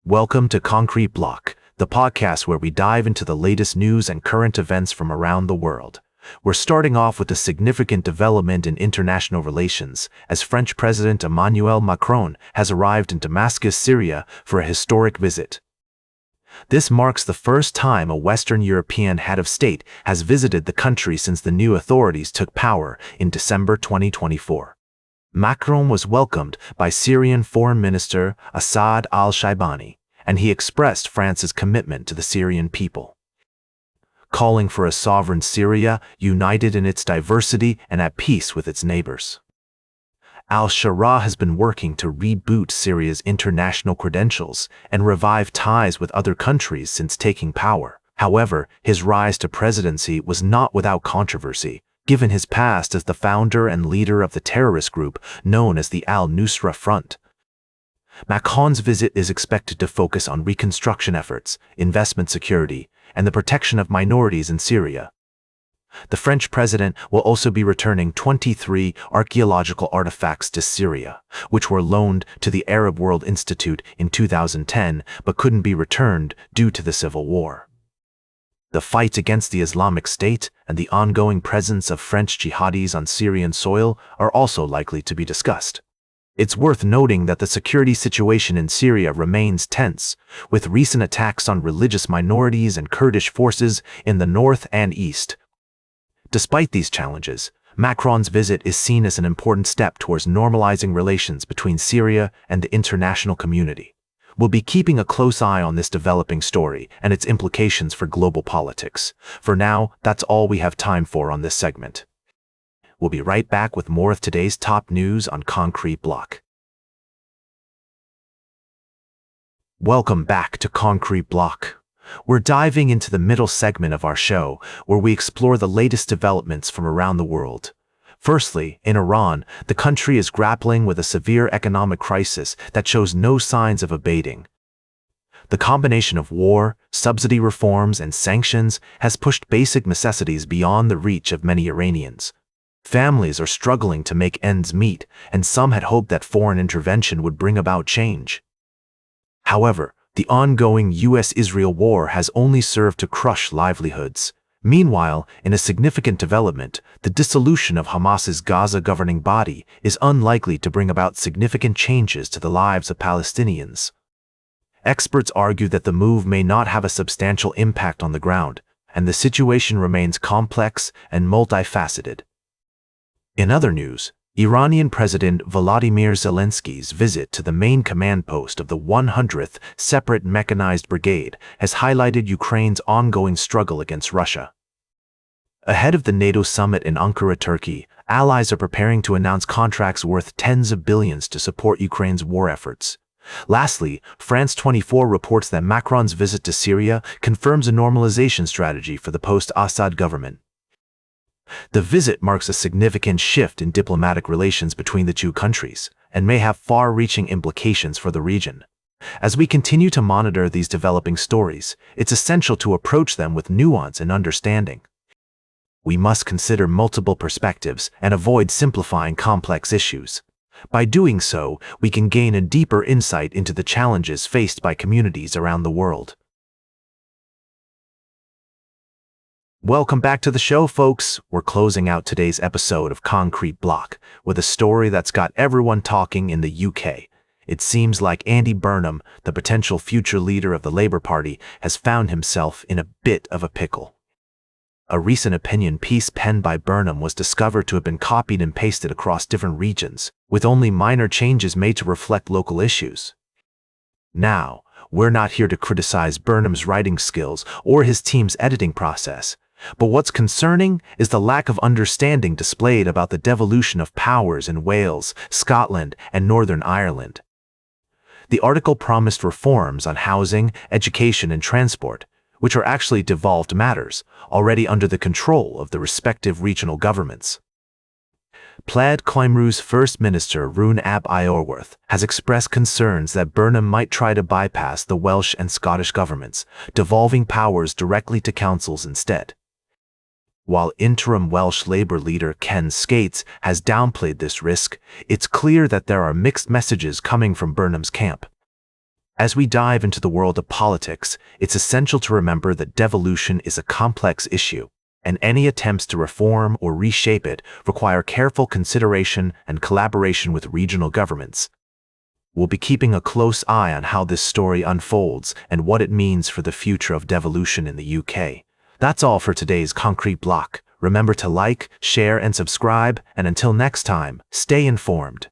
Welcome to Concrete Block, the podcast where we dive into the latest news and current events from around the world. We're starting off with a significant development in international relations, as French President Emmanuel Macron has arrived in Damascus, Syria, for a historic visit. This marks the first time a Western European head of state has visited the country since the new authorities took power in December 2024. Macron was welcomed by Syrian Foreign Minister Asad al-Shaibani, and he expressed France's commitment to the Syrian people, calling for a sovereign Syria united in its diversity and at peace with its neighbors. Al-Sharaa has been working to reboot Syria's international credentials and revive ties with other countries since taking power. However, his rise to presidency was not without controversy, given his past as the founder and leader of the terrorist group known as the Al-Nusra Front. Macron's visit is expected to focus on reconstruction efforts, investment security, and the protection of minorities in Syria. The French president will also be returning 23 archaeological artifacts to Syria, which were loaned to the Arab World Institute in 2010 but couldn't be returned due to the civil war. The fight against the Islamic State and the ongoing presence of French jihadis on Syrian soil are also likely to be discussed. It's worth noting that the security situation in Syria remains tense, with recent attacks on religious minorities and Kurdish forces in the north and east. Despite these challenges, Macron's visit is seen as an important step towards normalizing relations between Syria and the international community. We'll be keeping a close eye on this developing story and its implications for global politics. For now, that's all we have time for on this segment. We'll be right back with more of today's top news on Concrete Block. Welcome back to Concrete Block. We're diving into the middle segment of our show, where we explore the latest developments from around the world. Firstly, in Iran, the country is grappling with a severe economic crisis that shows no signs of abating. The combination of war, subsidy reforms, and sanctions has pushed basic necessities beyond the reach of many Iranians. Families are struggling to make ends meet, and some had hoped that foreign intervention would bring about change. However, the ongoing U.S.-Israel war has only served to crush livelihoods. Meanwhile, in a significant development, the dissolution of Hamas's Gaza governing body is unlikely to bring about significant changes to the lives of Palestinians. Experts argue that the move may not have a substantial impact on the ground, and the situation remains complex and multifaceted. In other news, Iranian President Volodymyr Zelensky's visit to the main command post of the 100th Separate Mechanized Brigade has highlighted Ukraine's ongoing struggle against Russia. Ahead of the NATO summit in Ankara, Turkey, allies are preparing to announce contracts worth tens of billions to support Ukraine's war efforts. Lastly, France 24 reports that Macron's visit to Syria confirms a normalization strategy for the post-Assad government. The visit marks a significant shift in diplomatic relations between the two countries and may have far-reaching implications for the region. As we continue to monitor these developing stories, it's essential to approach them with nuance and understanding. We must consider multiple perspectives and avoid simplifying complex issues. By doing so, we can gain a deeper insight into the challenges faced by communities around the world. Welcome back to the show, folks. We're closing out today's episode of Concrete Block with a story that's got everyone talking in the UK. It seems like Andy Burnham, the potential future leader of the Labour Party, has found himself in a bit of a pickle. A recent opinion piece penned by Burnham was discovered to have been copied and pasted across different regions, with only minor changes made to reflect local issues. Now, we're not here to criticize Burnham's writing skills or his team's editing process. But what's concerning is the lack of understanding displayed about the devolution of powers in Wales, Scotland, and Northern Ireland. The article promised reforms on housing, education, and transport, which are actually devolved matters, already under the control of the respective regional governments. Plaid Cymru's First Minister Rhun Ab Iorwerth has expressed concerns that Burnham might try to bypass the Welsh and Scottish governments, devolving powers directly to councils instead. While interim Welsh Labour leader Ken Skates has downplayed this risk, it's clear that there are mixed messages coming from Burnham's camp. As we dive into the world of politics, it's essential to remember that devolution is a complex issue, and any attempts to reform or reshape it require careful consideration and collaboration with regional governments. We'll be keeping a close eye on how this story unfolds and what it means for the future of devolution in the UK. That's all for today's Concrete Block. Remember to like, share, and subscribe, and until next time, stay informed.